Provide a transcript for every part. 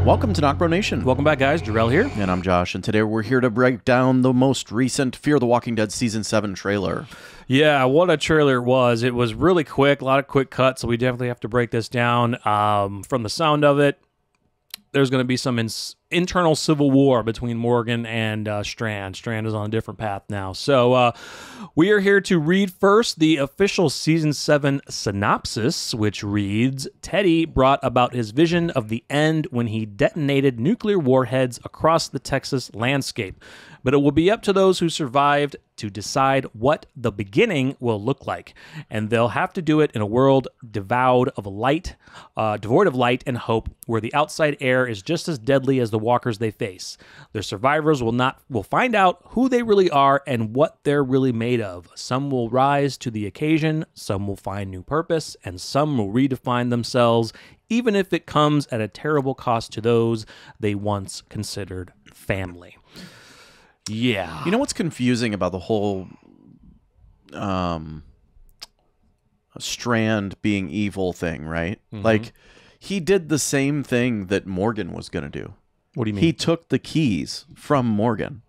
Welcome to NocBro Nation. Welcome back, guys. Jarrell here. And I'm Josh, and today we're here to break down the most recent Fear the Walking Dead Season 7 trailer. Yeah, what a trailer it was. It was really quick, a lot of quick cuts, so we definitely have to break this down. From the sound of it, there's going to be some internal civil war between Morgan and Strand. Strand is on a different path now. So we are here to read first the official Season 7 synopsis, which reads, Teddy brought about his vision of the end when he detonated nuclear warheads across the Texas landscape. But it will be up to those who survived to decide what the beginning will look like. And they'll have to do it in a world devoid of light and hope, where the outside air is just as deadly as the walkers they face. Their survivors will find out who they really are and what they're really made of. Some will rise to the occasion, some will find new purpose, and some will redefine themselves, even if it comes at a terrible cost to those they once considered family. Yeah. You know what's confusing about the whole Strand being evil thing, right? Mm-hmm. Like, he did the same thing that Morgan was going to do. What do you mean? He took the keys from Morgan.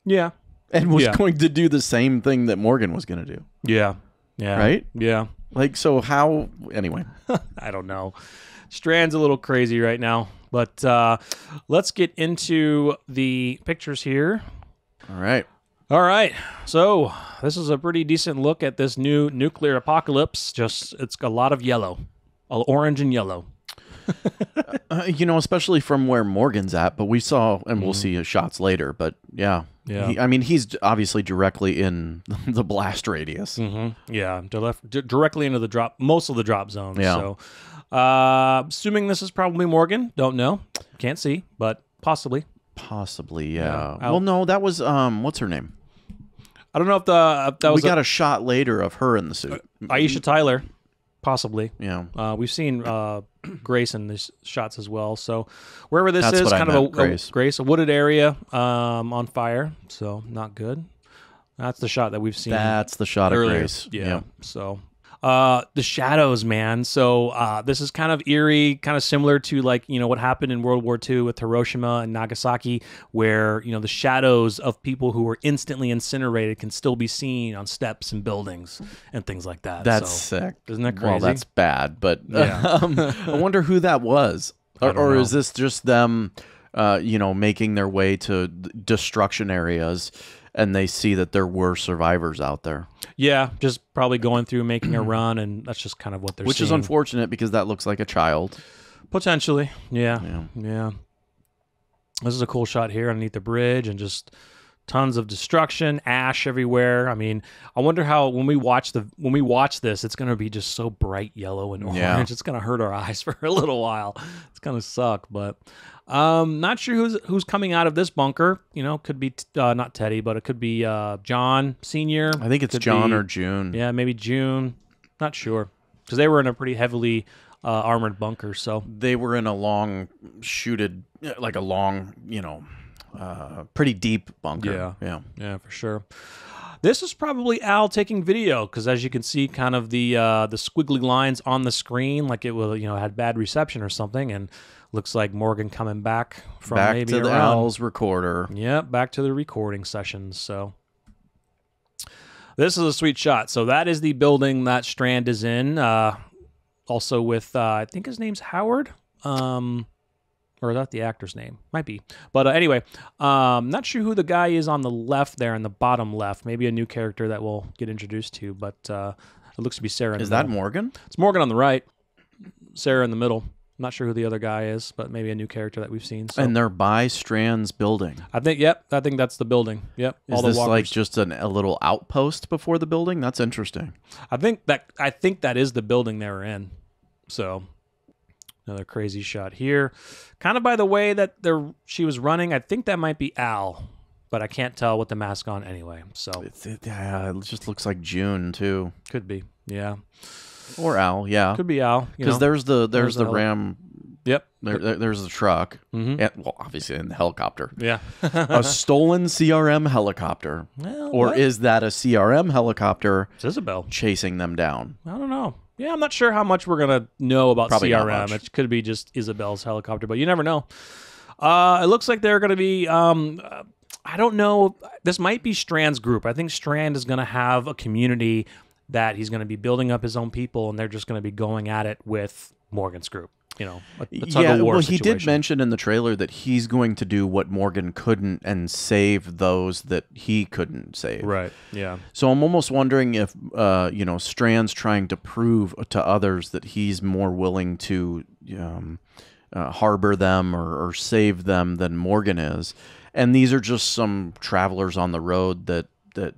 Yeah. And was going to do the same thing that Morgan was going to do. Yeah. Yeah. Right? Yeah. Like, so how... Anyway. I don't know. Strand's a little crazy right now. But let's get into the pictures here. All right. All right. So this is a pretty decent look at this new nuclear apocalypse. Just, it's a lot of yellow. Orange and yellow. You know, especially from where Morgan's at, but we saw, and we'll see his shots later, but yeah. Yeah. I mean, he's obviously directly in the blast radius. Mm-hmm. Yeah, directly into the drop, most of the drop zones. Yeah. So, assuming this is probably Morgan, don't know, can't see, but possibly. Possibly, yeah. Yeah. Well, no, that was, what's her name? I don't know if that was. We got a shot later of her in the suit. Aisha Tyler, possibly. Yeah. We've seen Grace in these shots as well. So wherever this That's is, what I kind meant, of a wooded area on fire. So not good. That's the shot that we've seen. That's the shot earlier. of Grace. Yeah. So the shadows, man. So this is kind of eerie, kind of similar to, like, you know, what happened in World War II with Hiroshima and Nagasaki, where, you know, the shadows of people who were instantly incinerated can still be seen on steps and buildings and things like that. That's so, sick. Isn't that crazy? Well, that's bad, but Yeah. I wonder who that was. Or know. is this just them, you know, making their way to destruction areas, and they see that there were survivors out there? Yeah, just probably going through, making a run, and that's just kind of what they're Which seeing. is unfortunate, because that looks like a child. Potentially, yeah. This is a cool shot here underneath the bridge, and just tons of destruction, ash everywhere. I mean, I wonder how when we watch this, it's going to be just so bright yellow and orange. Yeah. It's going to hurt our eyes for a little while. It's going to suck, but not sure who's coming out of this bunker. You know, could be not Teddy, but it could be John Sr. I think it's John or June. Yeah, maybe June. Not sure, because they were in a pretty heavily armored bunker. So They were in a long like a long, you know, pretty deep bunker. Yeah, for sure. This is probably Al taking video, because as you can see, kind of the squiggly lines on the screen, like it will, you know, had bad reception or something, and looks like Morgan coming back from maybe to the around. Al's recorder. Yep, back to the recording sessions. So this is a sweet shot. So that is the building that Strand is in. Also with I think his name's Howard. Or is that the actor's name? Might be. But anyway, not sure who the guy is on the left there, in the bottom left. Maybe a new character that we'll get introduced to, but it looks to be Sarah in the Is that middle. Morgan? It's Morgan on the right, Sarah in the middle. Not sure who the other guy is, but maybe a new character that we've seen. So. And they're by Strand's building. I think that's the building. Yep. Is this like just a little outpost before the building? That's interesting. I think that is the building they were in. So another crazy shot here. Kind of by the way that she was running, I think that might be Al, but I can't tell with the mask on anyway. So it just looks like June too. Could be, yeah. Or Al, yeah. Could be Al. Because there's the Ram. Yep. There's the truck. Mm-hmm. And, well, obviously in the helicopter. Yeah. A stolen CRM helicopter. Well, or is that a CRM helicopter? It's Isabel chasing them down? I don't know. Yeah, I'm not sure how much we're going to know about Probably not CRM. much. It could be just Isabel's helicopter, but you never know. It looks like they're going to be. I don't know. This might be Strands Group. I think Strand is going to have a community that he's going to be building up his own people, and they're just going to be going at it with Morgan's group. You know, a tug of war he situation. did mention in the trailer that he's going to do what Morgan couldn't and save those that he couldn't save. Right. Yeah. So I'm almost wondering if Strand's trying to prove to others that he's more willing to harbor them or save them than Morgan is, and these are just some travelers on the road that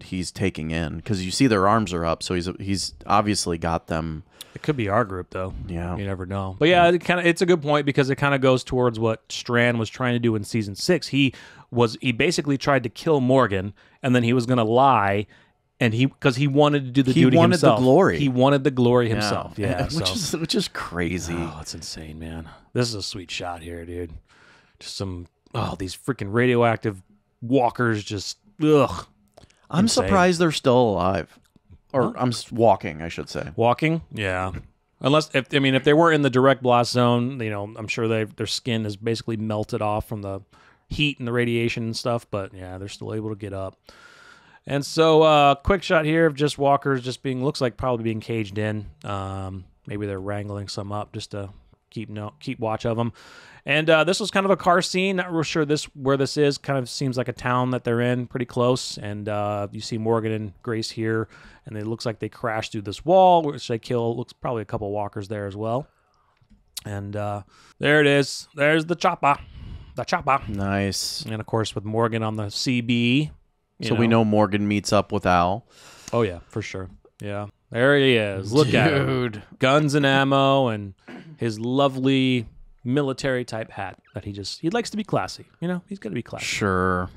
he's taking in, because you see their arms are up, so he's obviously got them. It could be our group, though. Yeah, you never know. But yeah, it's a good point, because it kind of goes towards what Strand was trying to do in season 6. He basically tried to kill Morgan, and then he was going to lie, and because he wanted to do the duty himself. He wanted the glory. He wanted the glory himself. Yeah, which is crazy. Oh, it's insane, man. This is a sweet shot here, dude. Just these freaking radioactive walkers. Just ugh. I'm surprised they're still alive. Or I'm walking, I should say. Walking? Yeah. Unless, if they were in the direct blast zone, I'm sure their skin is basically melted off from the heat and the radiation and stuff. But yeah, they're still able to get up. And so, quick shot here of just walkers looks like probably being caged in. Maybe they're wrangling some up just to keep watch of them. And this was kind of a car scene. Not real sure where this is. Kind of seems like a town that they're in, pretty close. And you see Morgan and Grace here, and it looks like they crashed through this wall, which they kill. Looks probably a couple walkers there as well. And there it is. There's the chopper. The chopper. Nice. And of course, with Morgan on the CB. We know Morgan meets up with Al. Oh yeah, for sure. Yeah. There he is. Look at him. Guns and ammo and his lovely military type hat that he likes to be classy. He's going to be classy. Sure.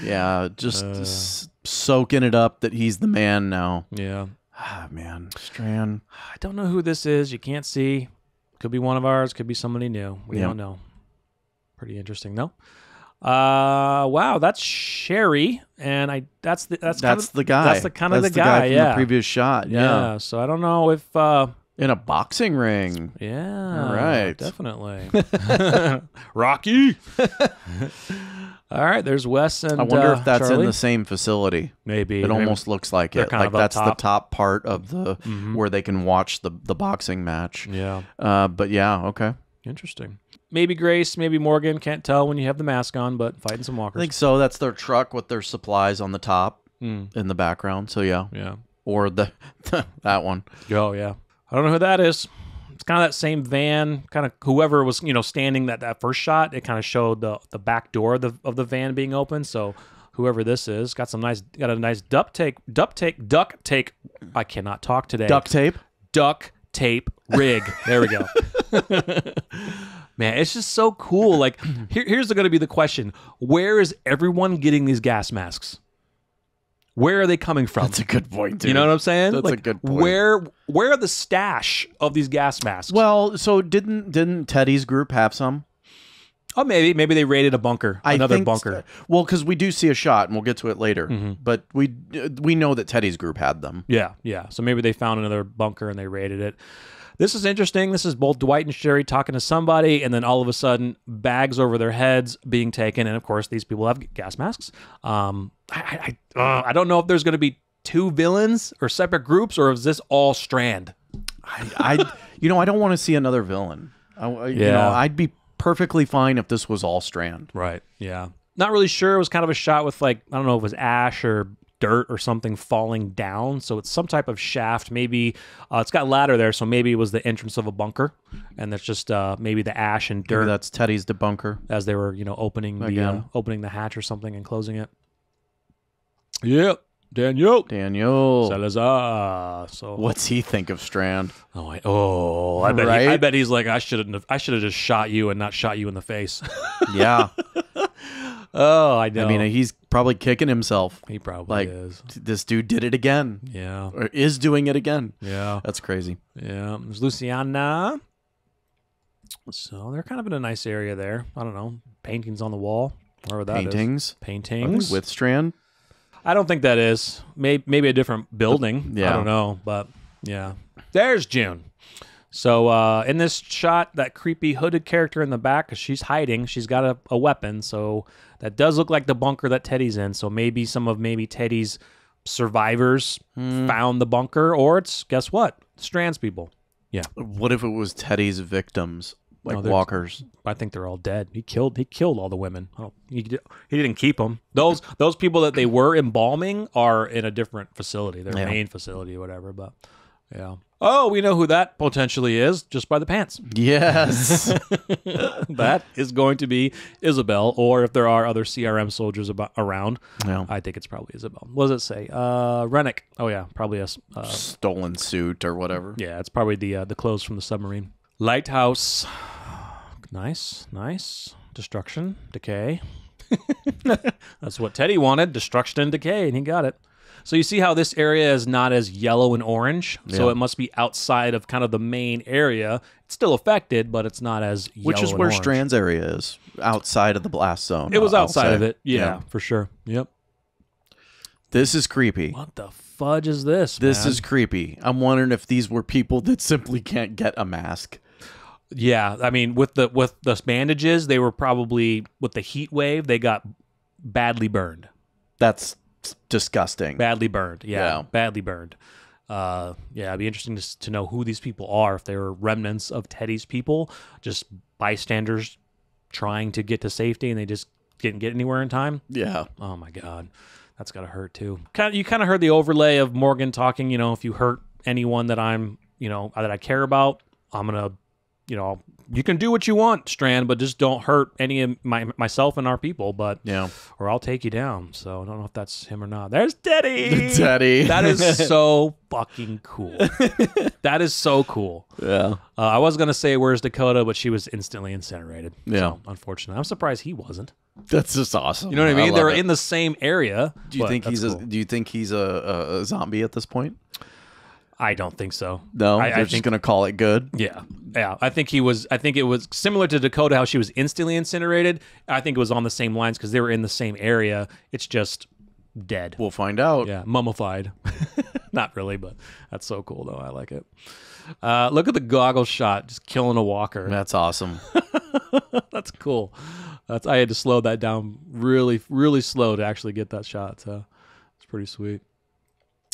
Yeah, just soaking it up that he's the man now. Yeah. Ah, man. Strand. I don't know who this is. You can't see. Could be one of ours. Could be somebody new. We don't know. Pretty interesting, though. Wow, that's Sherry, and that's the guy. That's the guy from the previous shot. Yeah. So I don't know if in a boxing ring. Yeah. All right. Definitely. Rocky. All right. There's Wes and I wonder if that's Charlie. in the same facility. Maybe. It almost looks like it. Kind like of up that's top. the top part of the where they can watch the boxing match. Yeah. But yeah. Okay. Interesting. Maybe Grace, maybe Morgan. Can't tell when you have the mask on, but fighting some walkers. I think so. That's their truck with their supplies on the top in the background. So yeah. Yeah. Or that one. Oh yeah. I don't know who that is. It's kind of that same van. Kind of whoever was standing that first shot. It kind of showed the back door of the van being open. So whoever this is got a nice duct tape. I cannot talk today. Duct tape rig. There we go. Man, it's just so cool. Like, here's going to be the question: where is everyone getting these gas masks? Where are they coming from? That's a good point, dude. You know what I'm saying? That's a good point. Where are the stash of these gas masks? Well, so didn't Teddy's group have some? Oh, maybe they raided a bunker, another bunker. Well, because we do see a shot, and we'll get to it later. But we know that Teddy's group had them. Yeah. So maybe they found another bunker and they raided it. This is interesting. This is both Dwight and Sherry talking to somebody, and then all of a sudden, bags over their heads being taken. And of course, these people have gas masks. I don't know if there's going to be two villains or separate groups, or is this all Strand? I don't want to see another villain. I'd be perfectly fine if this was all Strand. Right. Yeah. Not really sure. It was kind of a shot with I don't know if it was ash or dirt or something falling down. So it's some type of shaft. Maybe it's got ladder there, so maybe it was the entrance of a bunker, and that's just maybe the ash and dirt. Maybe that's Teddy's debunker as they were opening the hatch or something and closing it. Yep. Daniel Salazar. So what's he think of Strand? I bet he's like, I should have just shot you and not shot you in the face. Yeah. Oh, I know. I mean, he's probably kicking himself. He probably is. This dude did it again. Yeah. Or is doing it again. Yeah. That's crazy. Yeah. There's Luciana. So they're kind of in a nice area there. I don't know. Paintings on the wall. Wherever that is. Paintings. With Strand? I don't think that is. Maybe a different building. Yeah. I don't know. But yeah. There's June. So in this shot, that creepy hooded character in the back, she's hiding. She's got a weapon, so that does look like the bunker that Teddy's in. So maybe some of Teddy's survivors found the bunker, or it's, guess what? Strands people. Yeah. What if it was Teddy's victims, like No, walkers? I think they're all dead. He killed all the women. Oh, he didn't keep them. Those people that they were embalming are in a different facility, their main facility or whatever. But yeah. Oh, we know who that potentially is just by the pants. Yes. That is going to be Isabel, or if there are other CRM soldiers around, Yeah. I think it's probably Isabel. What does it say? Rennick. Oh yeah, probably a Stolen suit or whatever. yeah. It's probably the clothes from the submarine. Lighthouse. Nice. Destruction, decay. That's what Teddy wanted, destruction and decay, and he got it. So you see how this area is not as yellow and orange, so it must be outside of kind of the main area. It's still affected, but it's not as yellow Which is and where orange. Strand's area is, outside of the blast zone. It was I'll outside say. of it, yeah, for sure. Yep. This is creepy. What the fudge is this? This man? is creepy. I'm wondering if these were people that simply can't get a mask. Yeah, I mean, with the bandages, they were probably, with the heat wave, they got badly burned. That's disgusting. Badly burned. Yeah. Badly burned. It'd be interesting to know who these people are, if they were remnants of Teddy's people, just bystanders trying to get to safety and they just didn't get anywhere in time. Yeah. Oh my God. That's gotta hurt too. You kind of heard the overlay of Morgan talking, if you hurt anyone that that I care about, I'm gonna, you can do what you want, Strand, but just don't hurt any of myself and our people, or I'll take you down. So I don't know if that's him or not. There's Teddy. Teddy. That is so fucking cool. That is so cool. Yeah. I was going to say, where's Dakota, but she was instantly incinerated. Yeah. So, unfortunately. I'm surprised he wasn't. That's just awesome. You know what I mean? love They're it. in the same area. Do you think he's cool. do you think he's a zombie at this point? I don't think so. No, I they're just gonna call it good. Yeah. I think it was similar to Dakota, how she was instantly incinerated. I think it was on the same lines because they were in the same area. It's just dead. We'll find out. Yeah, mummified. Not really, but that's so cool though. I like it. Look at the goggle shot, just killing a walker. That's awesome. That's cool. I had to slow that down really, really slow to actually get that shot. So it's pretty sweet.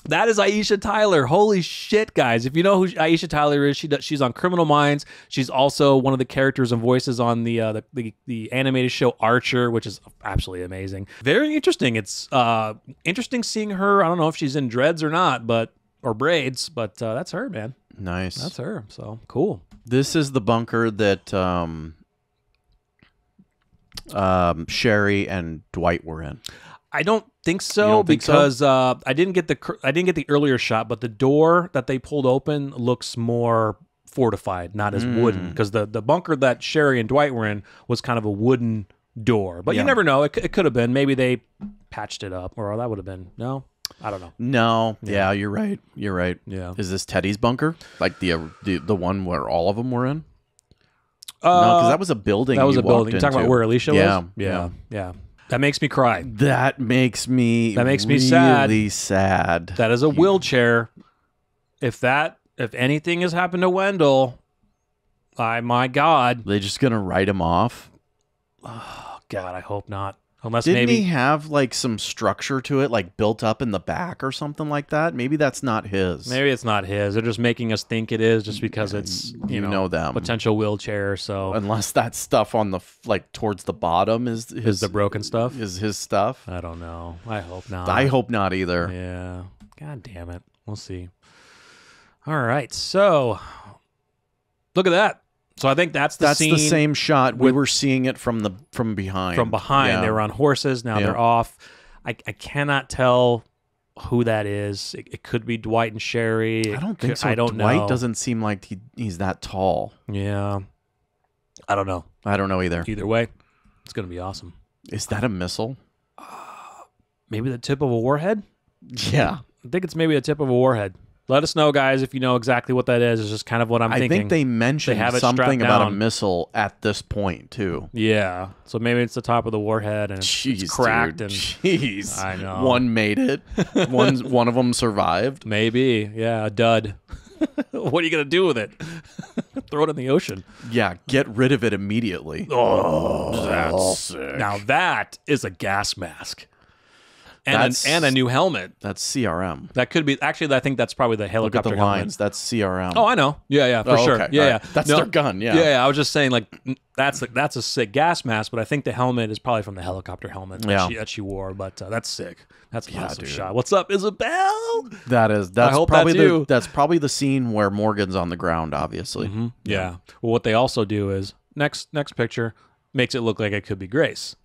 That is Aisha Tyler. Holy shit, guys. If you know who Aisha Tyler is, she's on Criminal Minds. She's also one of the characters and voices on the animated show Archer, which is absolutely amazing. Very interesting. It's interesting seeing her. I don't know if she's in dreads or not, or braids, but that's her, man. Nice. That's her. So cool. This is the bunker that Sherry and Dwight were in. I don't think so, don't think because I didn't get the earlier shot, but the door that they pulled open looks more fortified, not as wooden, because the bunker that Sherry and Dwight were in was kind of a wooden door. But you never know. It could have been. Maybe they patched it up, or that would have been. No, I don't know. No. Yeah, you're right. You're right. Yeah. Is this Teddy's bunker? Like the one where all of them were in? No, because that was a building. That was you a building. walked You're talking about into. where Alicia Yeah, was? Yeah. That makes me cry. That makes me really sad. That is a wheelchair. If anything has happened to Wendell, my God. They just gonna write him off? Oh, God, I hope not. Unless Didn't maybe he have like some structure to it, like built up in the back or something like that? Maybe that's not his. Maybe it's not his. They're just making us think it is, just because it's you know them. potential wheelchair. So Unless that stuff on the towards the bottom is the broken stuff. Is his stuff? I don't know. I hope not. I hope not either. Yeah. God damn it. We'll see. All right. So look at that. So I think that's the scene. That's the same shot. We were seeing it from behind. From behind. Yeah. They were on horses. Now they're off. I cannot tell who that is. It could be Dwight and Sherry. I don't think so. I don't know. Dwight doesn't seem like he's that tall. Yeah. I don't know. I don't know either. Either way, it's going to be awesome. Is that a missile? Maybe the tip of a warhead? Yeah. I think it's maybe the tip of a warhead. Let us know, guys, if you know exactly what that is. It's just kind of what I'm thinking. I think they mentioned have it something strapped about a down. Missile at this point, too. Yeah. So maybe it's the top of the warhead and it's cracked. Dude. And Jeez. I know. One made it. One of them survived. Maybe. Yeah, a dud. What are you gonna do with it? Throw it in the ocean. Yeah, get rid of it immediately. Oh, that's sick. Now that is a gas mask. And a new helmet. That's CRM. That could be actually. I think that's probably the Look at helicopter the helmet. lines. That's CRM. Oh, I know. Yeah, for sure. Okay. Yeah, All yeah. right. That's their gun. Yeah. Yeah. I was just saying, like, that's a sick gas mask, but I think the helmet is probably from the helicopter helmet that she wore. But that's sick. That's an awesome shot. What's up, Isabel? That's hope probably that's you. That's probably the scene where Morgan's on the ground. Obviously. Mm-hmm. Yeah. Well, what they also do is next picture makes it look like it could be Grace.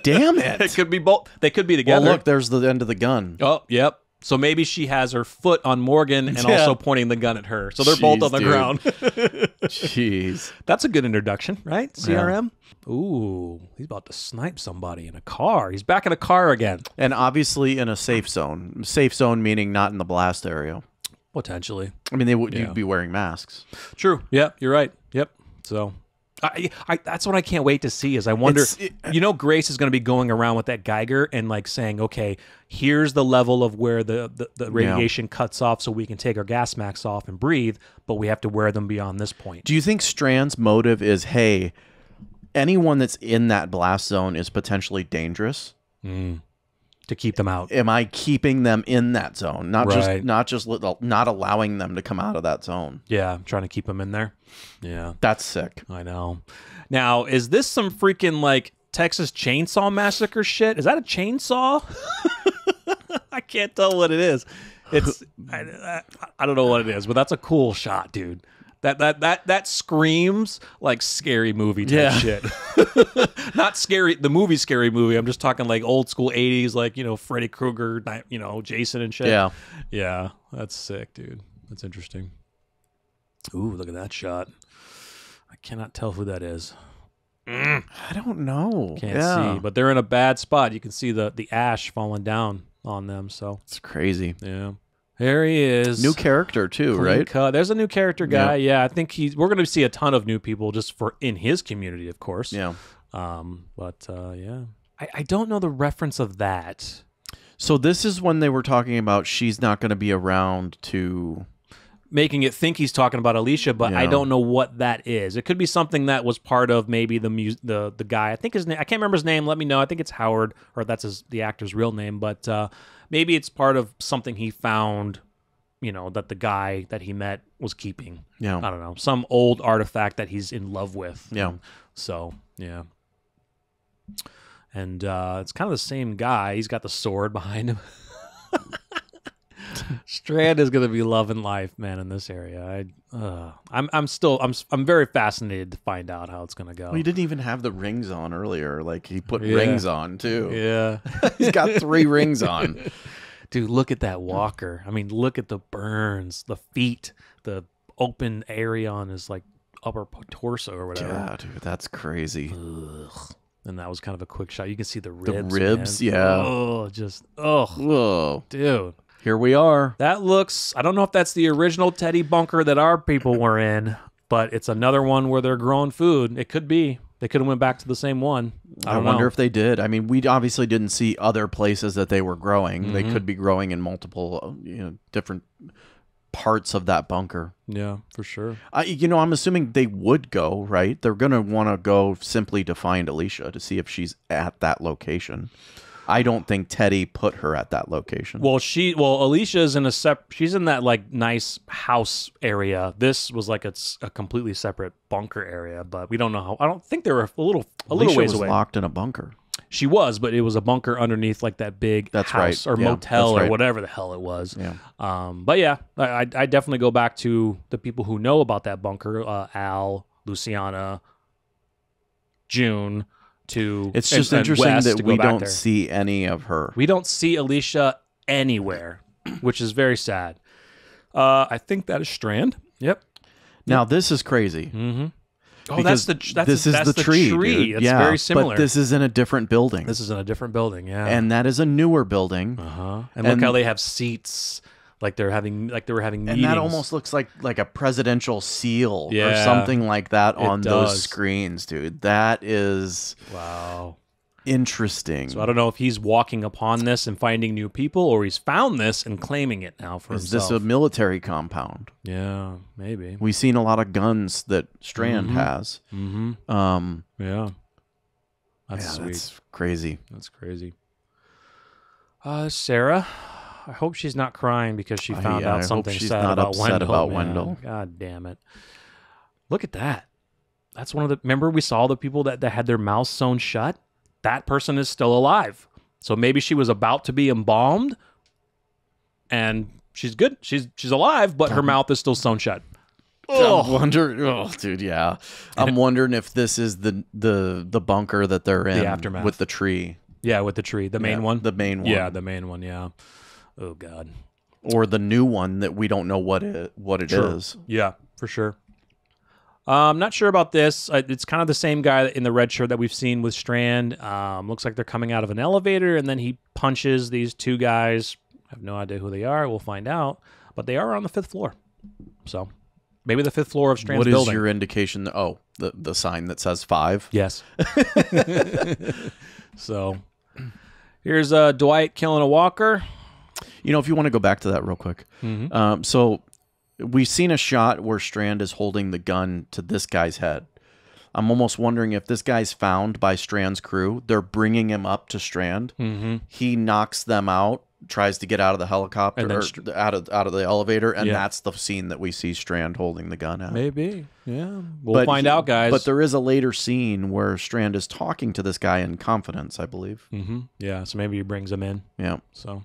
Damn it! It could be both. They could be together. Well, look, there's the end of the gun. Oh, yep. So maybe she has her foot on Morgan and also pointing the gun at her. So they're both on the ground. Jeez. That's a good introduction, right? CRM? Yeah. Ooh, he's about to snipe somebody in a car. He's back in a car again. And obviously in a safe zone. Safe zone meaning not in the blast area. Potentially. I mean, you'd be wearing masks. True. Yeah, you're right. Yep. So... that's what I can't wait to see is I wonder, Grace is going to be going around with that Geiger and like saying, okay, here's the level of where the radiation cuts off so we can take our gas masks off and breathe, but we have to wear them beyond this point. Do you think Strand's motive is, hey, anyone that's in that blast zone is potentially dangerous? To keep them out. Am I keeping them in that zone? Not allowing them to come out of that zone. Yeah, I'm trying to keep them in there. Yeah. That's sick. I know. Now, is this some freaking like Texas Chainsaw Massacre shit? Is that a chainsaw? I can't tell what it is. It's I don't know what it is, but that's a cool shot, dude. That screams like scary movie type shit. Not scary, the movie Scary Movie. I'm just talking like old school 80s, like, Freddy Krueger, Jason and shit. Yeah. Yeah, that's sick, dude. That's interesting. Ooh, look at that shot. I cannot tell who that is. I don't know. Can't see, but they're in a bad spot. You can see the ash falling down on them, so. It's crazy. Yeah. There he is. New character too, right? Cut. There's a new character guy. Yeah, I think we're going to see a ton of new people just in his community, of course. Yeah. Yeah. I don't know the reference of that. So this is when they were talking about she's not going to be around to... Making it think he's talking about Alicia, but I don't know what that is. It could be something that was part of maybe the guy. I think his name. I can't remember his name. Let me know. I think it's Howard, or that's the actor's real name. But maybe it's part of something he found. That the guy that he met was keeping. Yeah. I don't know, some old artifact that he's in love with. Yeah. So yeah. And it's kind of the same guy. He's got the sword behind him. Strand is going to be loving life, man, in this area. I'm very fascinated to find out how it's going to go. Well, he didn't even have the rings on earlier. Like he put rings on too. Yeah. He's got 3 rings on. Dude, look at that walker. I mean, look at the burns, the feet, the open area on his like upper torso or whatever. Yeah, dude, that's crazy. Ugh. And that was kind of a quick shot. You can see the ribs. The ribs, man. yeah. Whoa, dude. Here we are. That looks, I don't know if that's the original Teddy bunker that our people were in, but it's another one where they're growing food. It could be. They could have went back to the same one. I wonder if they did. I mean, we obviously didn't see other places that they were growing. They could be growing in multiple, different parts of that bunker. Yeah, for sure. I'm assuming they would go, right? They're going to want to go simply to find Alicia to see if she's at that location. I don't think Teddy put her at that location. Well, Alicia's in she's in that like nice house area. This was like a completely separate bunker area, but we don't know how. I don't think they were a little Alicia ways was away. Locked in a bunker. She was, but it was a bunker underneath like that big house or motel or whatever the hell it was. Yeah. But yeah, I definitely go back to the people who know about that bunker, Al, Luciana, June. It's just interesting that we don't see any of her. We don't see Alicia anywhere, which is very sad. I think that is Strand. Yep. Now this is crazy. Mm-hmm. Oh, this is the tree. Dude. It's very similar. But this is in a different building. This is in a different building. Yeah. And that is a newer building. And look how they have seats. Like they were having meetings. And that almost looks like a presidential seal or something like that on those screens, dude. That is... Wow. Interesting. So I don't know if he's walking upon this and finding new people, or he's found this and claiming it now for Is himself. this a military compound? Yeah, maybe. We've seen a lot of guns that Strand has. Yeah. That's sweet. That's crazy. That's crazy. Sarah, I hope she's not crying because she found out something she's sad not about upset Wendell. about man. Wendell. God damn it. Look at that. That's one of the... Remember we saw the people that had their mouths sewn shut? That person is still alive. So maybe she was about to be embalmed, and she's good. She's alive, but her mouth is still sewn shut. I'm wondering, dude, yeah. I'm wondering if this is the bunker that they're in, The aftermath. with the tree. Yeah, with the tree. The main one? The main one. Yeah, the main one, yeah. Oh, God. Or the new one that we don't know what it is. Yeah, for sure. I'm not sure about this. It's kind of the same guy in the red shirt that we've seen with Strand. Looks like they're coming out of an elevator, and then he punches these two guys. I have no idea who they are. We'll find out. But they are on the 5th floor. So maybe the 5th floor of Strand's building. What is your indication? Oh, the sign that says 5? Yes. So here's Dwight killing a walker. You know, if you want to go back to that real quick. So we've seen a shot where Strand is holding the gun to this guy's head. I'm almost wondering if this guy's found by Strand's crew. They're bringing him up to Strand. He knocks them out, tries to get out of the helicopter, And then or out of the elevator, and that's the scene that we see Strand holding the gun at. Maybe, yeah. We'll find out, guys. But there is a later scene where Strand is talking to this guy in confidence, I believe. Yeah, so maybe he brings him in. Yeah. So,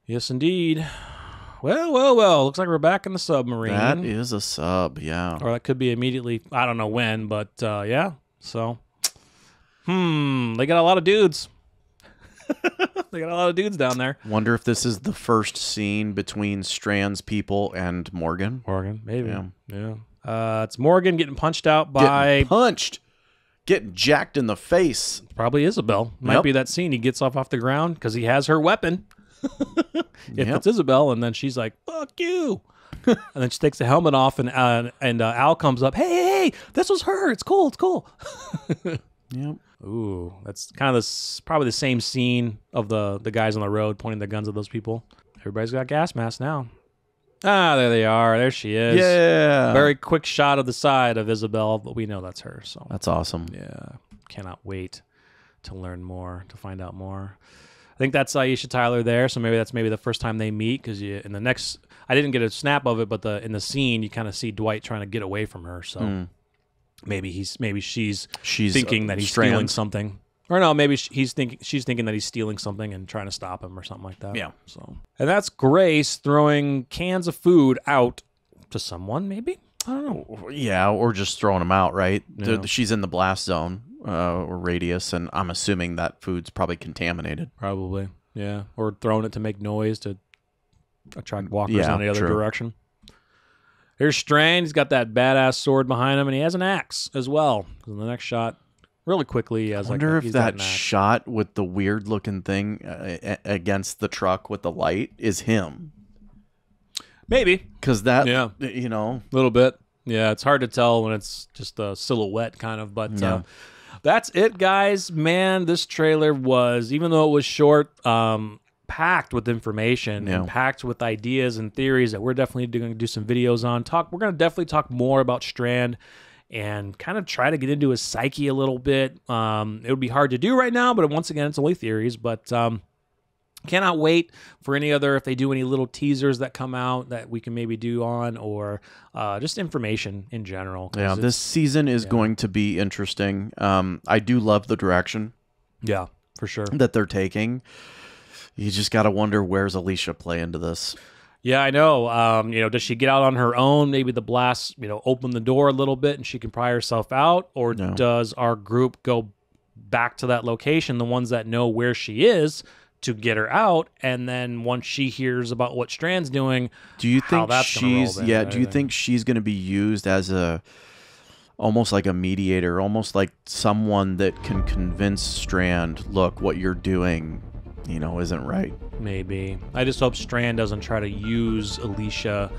yes, indeed. Well. Looks like we're back in the submarine. That is a sub, yeah. Or that could be immediately. I don't know when, but yeah. So, they got a lot of dudes. They got a lot of dudes down there. Wonder if this is the first scene between Strand's people and Morgan. Morgan, maybe. Yeah. It's Morgan getting punched out by... Getting jacked in the face. Probably Isabel. Might be that scene. He gets off the ground because he has her weapon. If it's Isabel, and then she's like, fuck you. And then she takes the helmet off, and Al comes up, hey, this was her. It's cool. Yep. Ooh, that's kind of probably the same scene of the guys on the road pointing their guns at those people. Everybody's got gas masks now. Ah, there they are. There she is. Yeah. Very quick shot of the side of Isabel, but we know that's her. So That's awesome. yeah, cannot wait to learn more, to find out more. I think that's Aisha Tyler there, so maybe that's the first time they meet, because in the next, I didn't get a snap of it, but in the scene you kind of see Dwight trying to get away from her. So maybe she's thinking that he's stealing something, or no, maybe she's thinking that he's stealing something and trying to stop him or something like that. Yeah. So, and that's Grace throwing cans of food out to someone. Maybe, I don't know. Yeah, or just throwing them out, right? Yeah. She's in the blast zone or radius, and I'm assuming that food's probably contaminated. Probably, yeah. Or throwing it to make noise to attract walkers in the other direction. Here's Strand. He's got that badass sword behind him, and he has an axe as well. In the next shot, really quickly, I wonder if that shot with the weird-looking thing against the truck with the light is him. Maybe. Because that, a little bit. Yeah, it's hard to tell when it's just a silhouette kind of, but that's it, guys. Man, this trailer was, even though it was short, packed with information and packed with ideas and theories that we're definitely going to do some videos on. We're going to definitely talk more about Strand and kind of try to get into his psyche a little bit. It would be hard to do right now, but once again, it's only theories, but cannot wait for if they do any little teasers that come out that we can maybe do on, or just information in general. Yeah, this season is going to be interesting. I do love the direction. Yeah, for sure. That they're taking. You just got to wonder, where's Aisha play into this? Yeah, I know. Does she get out on her own? Maybe the blast, open the door a little bit and she can pry herself out? Or does our group go back to that location, the ones that know where she is, to get her out? And then once she hears about what Strand's doing, do you think do you think she's going to be used as almost like a mediator, almost like someone that can convince Strand, look, what you're doing isn't right? Maybe. I just hope Strand doesn't try to use Aisha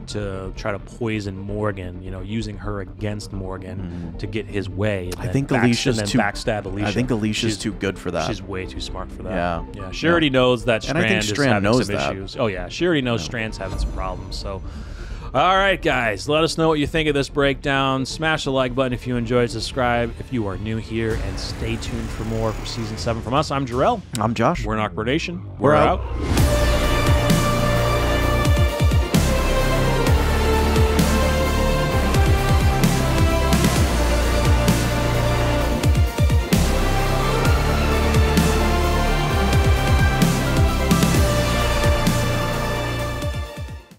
to try to poison Morgan, you know, using her against Morgan to get his way. And I think Alicia's too backstab Aisha. I think Alicia's too good for that. She's way too smart for that. Yeah. She already knows that Strand, and I think Strand is having knows some that. issues. Oh yeah, she already knows Strand's having some problems. So, all right, guys, let us know what you think of this breakdown. Smash the like button if you enjoyed. Subscribe if you are new here, and stay tuned for more for season 7 from us. I'm Jarrell. I'm Josh. We're NocBro Nation. We're out.